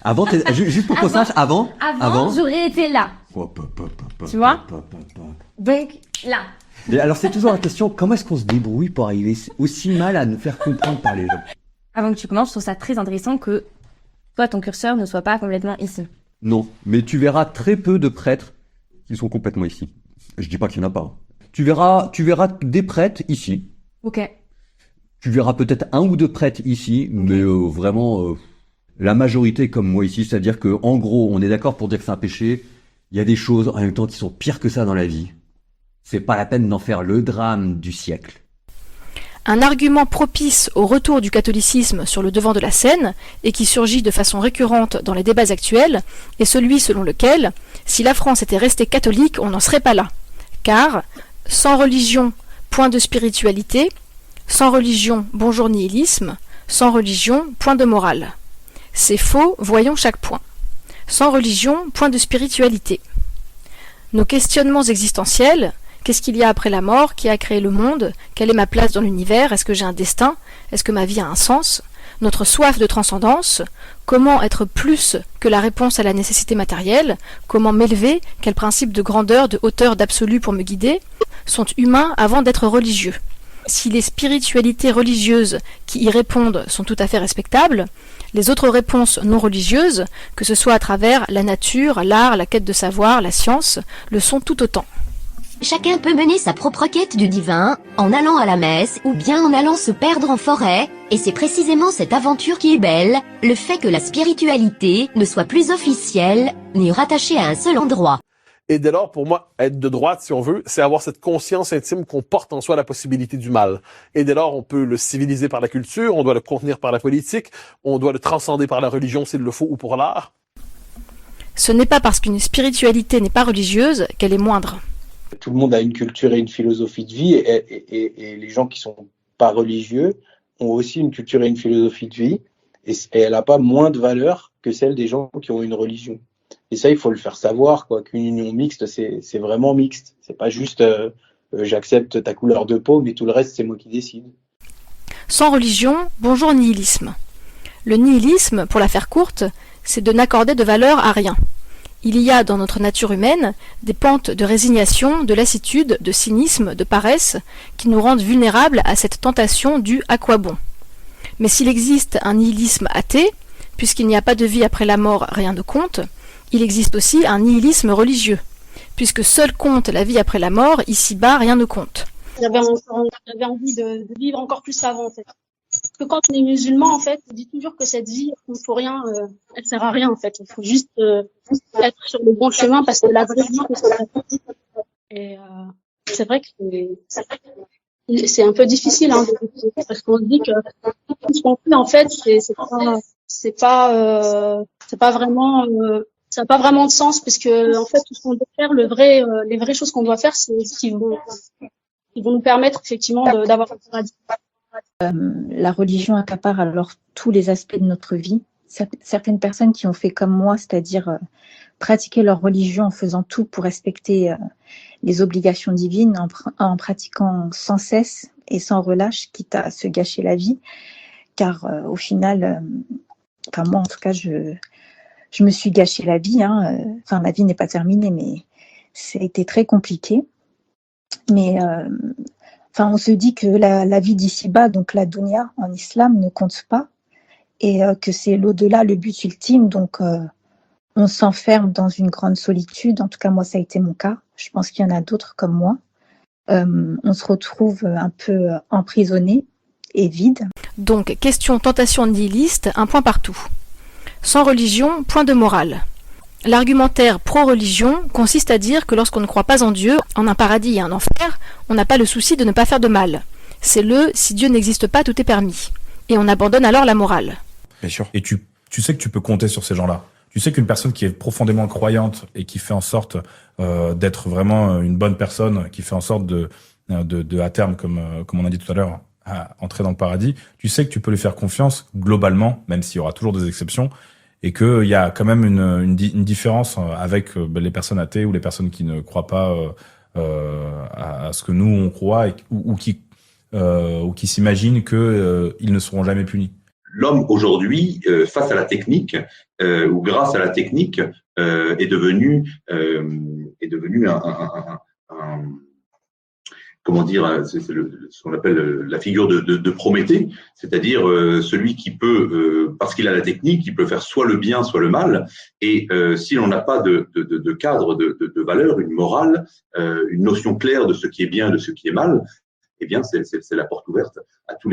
Avant, juste pour qu'on sache, avant, j'aurais été là. Tu vois? Donc, là. Mais alors c'est toujours la question, comment est-ce qu'on se débrouille pour arriver aussi mal à nous faire comprendre par les gens? Avant que tu commences, je trouve ça très intéressant que toi, ton curseur ne soit pas complètement ici. Non, mais tu verras très peu de prêtres qui sont complètement ici. Je dis pas qu'il y en a pas. Tu verras des prêtres ici. Ok. Tu verras peut-être un ou deux prêtres ici, mais vraiment la majorité est comme moi ici, c'est-à-dire que en gros, on est d'accord pour dire que c'est un péché. Il y a des choses en même temps qui sont pires que ça dans la vie. C'est pas la peine d'en faire le drame du siècle. Un argument propice au retour du catholicisme sur le devant de la scène, et qui surgit de façon récurrente dans les débats actuels, est celui selon lequel, si la France était restée catholique, on n'en serait pas là. Car, sans religion, point de spiritualité, sans religion, bonjour nihilisme, sans religion, point de morale. C'est faux, voyons chaque point. Sans religion, point de spiritualité. Nos questionnements existentiels, qu'est-ce qu'il y a après la mort? Qui a créé le monde? Quelle est ma place dans l'univers? Est-ce que j'ai un destin? Est-ce que ma vie a un sens? Notre soif de transcendance, comment être plus que la réponse à la nécessité matérielle? Comment m'élever? Quel principe de grandeur, de hauteur, d'absolu pour me guider? Sont humains avant d'être religieux. Si les spiritualités religieuses qui y répondent sont tout à fait respectables, les autres réponses non religieuses, que ce soit à travers la nature, l'art, la quête de savoir, la science, le sont tout autant. Chacun peut mener sa propre quête du divin, en allant à la messe ou bien en allant se perdre en forêt, et c'est précisément cette aventure qui est belle, le fait que la spiritualité ne soit plus officielle, ni rattachée à un seul endroit. Et dès lors, pour moi, être de droite, si on veut, c'est avoir cette conscience intime qu'on porte en soi la possibilité du mal. Et dès lors, on peut le civiliser par la culture, on doit le contenir par la politique, on doit le transcender par la religion s'il le faut ou pour l'art. Ce n'est pas parce qu'une spiritualité n'est pas religieuse qu'elle est moindre. Tout le monde a une culture et une philosophie de vie, et les gens qui sont pas religieux ont aussi une culture et une philosophie de vie, et elle n'a pas moins de valeur que celle des gens qui ont une religion. Et ça, il faut le faire savoir, quoi, qu'une union mixte, c'est vraiment mixte. C'est pas juste j'accepte ta couleur de peau, mais tout le reste, c'est moi qui décide. Sans religion, bonjour nihilisme. Le nihilisme, pour la faire courte, c'est de n'accorder de valeur à rien. Il y a dans notre nature humaine des pentes de résignation, de lassitude, de cynisme, de paresse, qui nous rendent vulnérables à cette tentation du « à quoi bon ». Mais s'il existe un nihilisme athée, puisqu'il n'y a pas de vie après la mort, rien ne compte, il existe aussi un nihilisme religieux, puisque seul compte la vie après la mort, ici-bas, rien ne compte. J'avais envie de vivre encore plus avant, en fait. Parce que quand on est musulman, en fait, on dit toujours que cette vie, il ne faut rien, elle sert à rien, en fait. Il faut juste être sur le bon chemin, parce que la vraie vie, c'est la vie. Et c'est vrai que c'est un peu difficile, hein, parce qu'on se dit que tout ce qu'on fait, en fait, c'est pas vraiment ça n'a pas vraiment de sens, parce que en fait tout ce qu'on doit faire, les vraies choses qu'on doit faire, c'est ce qui vont nous permettre effectivement d'avoir un paradis. La religion accapare alors tous les aspects de notre vie. Certaines personnes qui ont fait comme moi, c'est-à-dire pratiquer leur religion en faisant tout pour respecter les obligations divines, en pratiquant sans cesse et sans relâche, quitte à se gâcher la vie, car au final, enfin moi en tout cas, je me suis gâché la vie, enfin ma vie n'est pas terminée, mais ça a été très compliqué. Mais enfin, on se dit que la vie d'ici-bas, donc la dunya en islam, ne compte pas, et que c'est l'au-delà le but ultime. Donc on s'enferme dans une grande solitude. En tout cas, moi, ça a été mon cas. Je pense qu'il y en a d'autres comme moi. On se retrouve un peu emprisonné, est vide. Donc, question tentation nihiliste, un point partout. Sans religion, point de morale. L'argumentaire pro-religion consiste à dire que lorsqu'on ne croit pas en Dieu, en un paradis et un enfer, on n'a pas le souci de ne pas faire de mal. C'est si Dieu n'existe pas, tout est permis. Et on abandonne alors la morale. Bien sûr. Et tu sais que tu peux compter sur ces gens-là. Tu sais qu'une personne qui est profondément croyante et qui fait en sorte d'être vraiment une bonne personne, qui fait en sorte de à terme, comme on a dit tout à l'heure, à entrer dans le paradis, tu sais que tu peux lui faire confiance globalement, même s'il y aura toujours des exceptions, et qu'il y a quand même une différence avec les personnes athées ou les personnes qui ne croient pas à ce que nous on croit ou qui s'imaginent que ils ne seront jamais punis. L'homme aujourd'hui, face à la technique ou grâce à la technique, est devenu un comment dire, c'est ce qu'on appelle la figure de Prométhée, c'est-à-dire celui qui peut, parce qu'il a la technique, il peut faire soit le bien, soit le mal, et si l'on n'a pas de cadre, de valeur, une morale, une notion claire de ce qui est bien et de ce qui est mal, eh bien c'est la porte ouverte à tous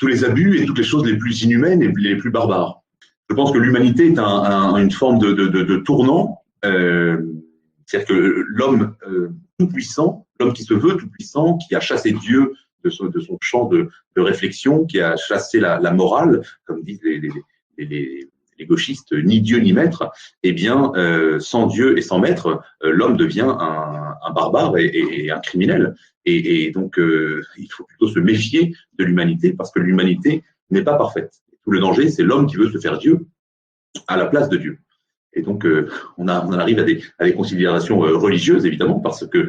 les abus et toutes les choses les plus inhumaines et les plus barbares. Je pense que l'humanité est une forme de tournant, c'est-à-dire que l'homme tout-puissant, l'homme qui se veut tout-puissant, qui a chassé Dieu de son champ de réflexion, qui a chassé la morale, comme disent les gauchistes, ni Dieu ni maître, eh bien, sans Dieu et sans maître, l'homme devient un barbare et un criminel. Et donc, il faut plutôt se méfier de l'humanité, parce que l'humanité n'est pas parfaite. Tout le danger, c'est l'homme qui veut se faire Dieu à la place de Dieu. Et donc, on en arrive à des considérations religieuses, évidemment, parce que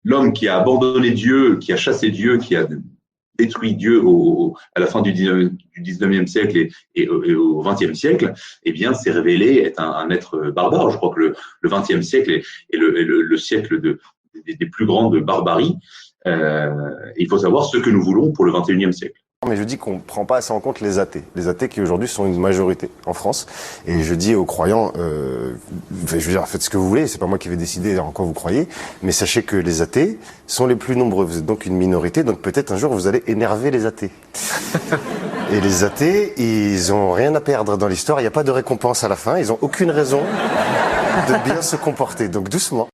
l'homme qui a abandonné Dieu, qui a chassé Dieu, qui a détruit Dieu à la fin du 19e siècle et au 20e siècle, eh bien, s'est révélé être un être barbare. Je crois que le 20e siècle est le siècle des plus grandes barbaries. Il faut savoir ce que nous voulons pour le 21e siècle. Mais je dis qu'on ne prend pas assez en compte les athées qui aujourd'hui sont une majorité en France. Et je dis aux croyants, je veux dire, faites ce que vous voulez, c'est pas moi qui vais décider en quoi vous croyez, mais sachez que les athées sont les plus nombreux. Vous êtes donc une minorité, donc peut-être un jour vous allez énerver les athées. Et les athées, ils ont rien à perdre dans l'histoire, il n'y a pas de récompense à la fin, ils ont aucune raison de bien se comporter, donc doucement.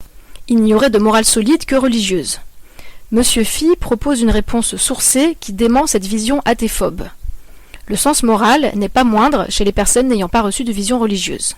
Il n'y aurait de morale solide que religieuse. Monsieur Phi propose une réponse sourcée qui dément cette vision athéophobe. Le sens moral n'est pas moindre chez les personnes n'ayant pas reçu de vision religieuse.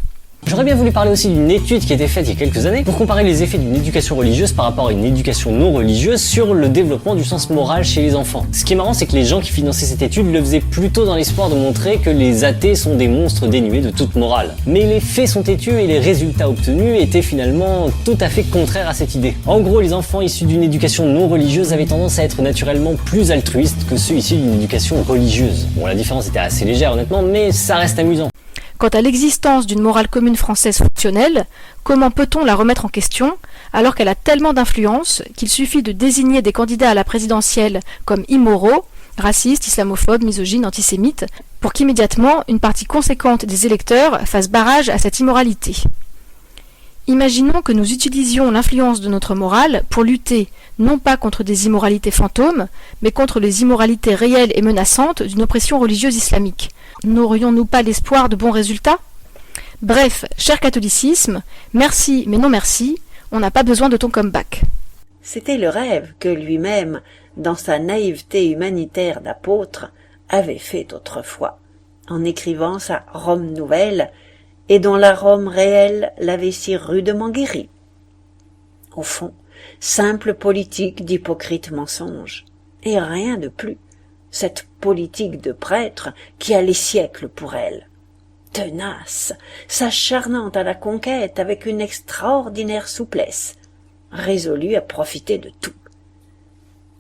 J'aurais bien voulu parler aussi d'une étude qui a été faite il y a quelques années pour comparer les effets d'une éducation religieuse par rapport à une éducation non religieuse sur le développement du sens moral chez les enfants. Ce qui est marrant, c'est que les gens qui finançaient cette étude le faisaient plutôt dans l'espoir de montrer que les athées sont des monstres dénués de toute morale. Mais les faits sont têtus et les résultats obtenus étaient finalement tout à fait contraires à cette idée. En gros, les enfants issus d'une éducation non religieuse avaient tendance à être naturellement plus altruistes que ceux issus d'une éducation religieuse. Bon, la différence était assez légère honnêtement, mais ça reste amusant. Quant à l'existence d'une morale commune française fonctionnelle, comment peut-on la remettre en question alors qu'elle a tellement d'influence qu'il suffit de désigner des candidats à la présidentielle comme immoraux, racistes, islamophobes, misogynes, antisémites, pour qu'immédiatement une partie conséquente des électeurs fasse barrage à cette immoralité. Imaginons que nous utilisions l'influence de notre morale pour lutter non pas contre des immoralités fantômes, mais contre les immoralités réelles et menaçantes d'une oppression religieuse islamique. N'aurions-nous pas l'espoir de bons résultats ? Bref, cher catholicisme, merci mais non merci, on n'a pas besoin de ton comeback. C'était le rêve que lui-même, dans sa naïveté humanitaire d'apôtre, avait fait autrefois, en écrivant sa Rome nouvelle, et dont la Rome réelle l'avait si rudement guéri. Au fond, simple politique d'hypocrite mensonge, et rien de plus, cette politique de prêtre qui a les siècles pour elle. Tenace, s'acharnant à la conquête avec une extraordinaire souplesse, résolue à profiter de tout.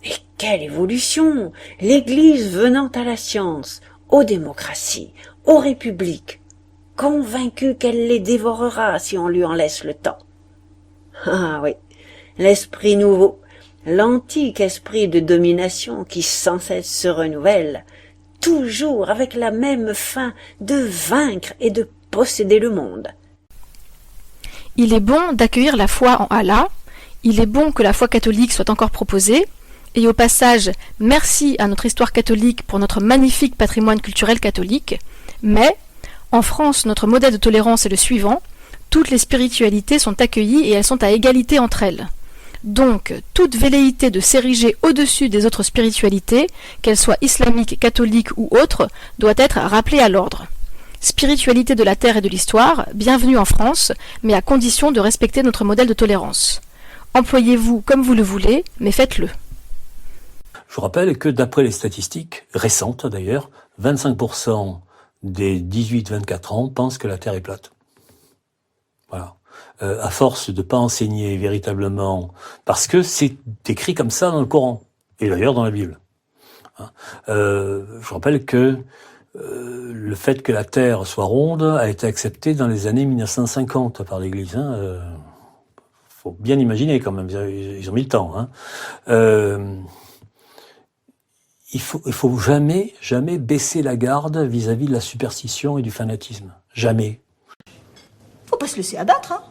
Et quelle évolution! L'Église venant à la science, aux démocraties, aux républiques, convaincue qu'elle les dévorera si on lui en laisse le temps. Ah oui, l'esprit nouveau, l'antique esprit de domination qui sans cesse se renouvelle, toujours avec la même fin de vaincre et de posséder le monde. Il est bon d'accueillir la foi en Allah, il est bon que la foi catholique soit encore proposée, Et au passage, merci à notre histoire catholique pour notre magnifique patrimoine culturel catholique, mais, en France, notre modèle de tolérance est le suivant, toutes les spiritualités sont accueillies et elles sont à égalité entre elles. Donc, toute velléité de s'ériger au-dessus des autres spiritualités, qu'elles soient islamiques, catholiques ou autres, doit être rappelée à l'ordre. Spiritualité de la terre et de l'histoire, bienvenue en France, mais à condition de respecter notre modèle de tolérance. Employez-vous comme vous le voulez, mais faites-le. Je vous rappelle que d'après les statistiques, récentes d'ailleurs, 25% des 18-24 ans pensent que la Terre est plate. Voilà. À force de pas enseigner véritablement, parce que c'est écrit comme ça dans le Coran, et d'ailleurs dans la Bible. Je rappelle que le fait que la Terre soit ronde a été accepté dans les années 1950 par l'Église. Faut bien imaginer quand même, ils ont mis le temps. Il faut jamais baisser la garde vis-à-vis de la superstition et du fanatisme. Jamais. Faut pas se laisser abattre, hein.